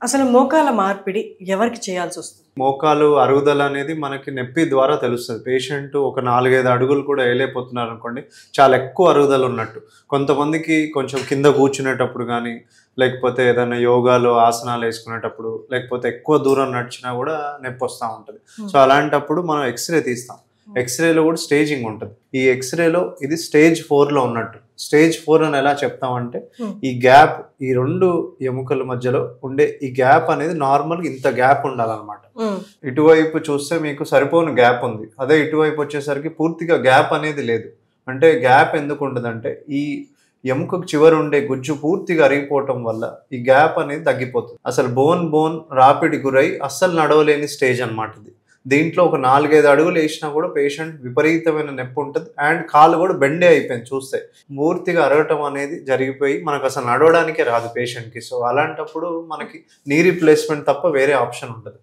అసలు మోకాల మార్పిడి ఎవరికి చేయాల్సొస్తుంది? మోకాలు అరుగుదల అనేది మనకి నొప్పి ద్వారా తెలుస్తది. పేషెంట్ ఒక 4, 5 అడుగులు కూడా ఏయలేకపోతున్నారనుకోండి, చాలా ఎక్కువ అరుగుదల ఉన్నట్టు. కొంతమందికి కొంచెం కింద కూర్చునేటప్పుడు గానీ, లేకపోతే ఏదైనా యోగాలో ఆసనాలేసుకునేటప్పుడు, లేకపోతే ఎక్కువ దూరం నడిచినా గూడా నొప్పొస్తా ఉంటది. సో, అలాంటప్పుడు మనం ఎక్స్‌రే తీస్తాం. ఎక్స్‌రేలో గూడా స్టేజింగ్ ఉంటది. ఈ ఎక్స్‌రేలో ఇది స్టేజ్ 4లో ఉన్నట్టు. స్టేజ్ 4 అని ఎలా చెప్తామంటే, ఈ గ్యాప్ ఈ 2 ఎముకల మధ్యలో ఉండే ఈ గ్యాప్ అనేది నార్మల్‌గా ఇంత గ్యాప్ ఉండాలనమాట. ఇటువైపు చూస్తే మీకు సరిపోని గ్యాప్ ఉంది. అదే ఇటువైపు వచ్చేసరికి పూర్తిగా గ్యాప్ అనేది లేదు. అంటే గ్యాప్ ఎందుకుంటదంటే, ఈ ఎముకకు చివర ఉండే గుజ్జు పూర్తిగా అరిగిపోవటం వల్ల ఈ గ్యాప్ అనేది తగ్గిపోతుంది. అసలు బోన్ రాపిడి గురై అస్సలు నడవలేని స్టేజ్ అనమాట ఇది. దీంట్లో ఒక 4, 5 అడుగులు వేసినా కూడా పేషెంట్ విపరీతమైన నొప్పి ఉంటది. అండ్ కాళ్ళు కూడా బెండే అయిపోయింది చూస్తే. పూర్తిగా అరగటం అనేది జరిగిపోయి మనకు అసలు నడవడానికే రాదు పేషెంట్‌కి. సో, అలాంటప్పుడు మనకి నీ రీప్లేస్‌మెంట్ తప్ప వేరే ఆప్షన్ ఉండదు.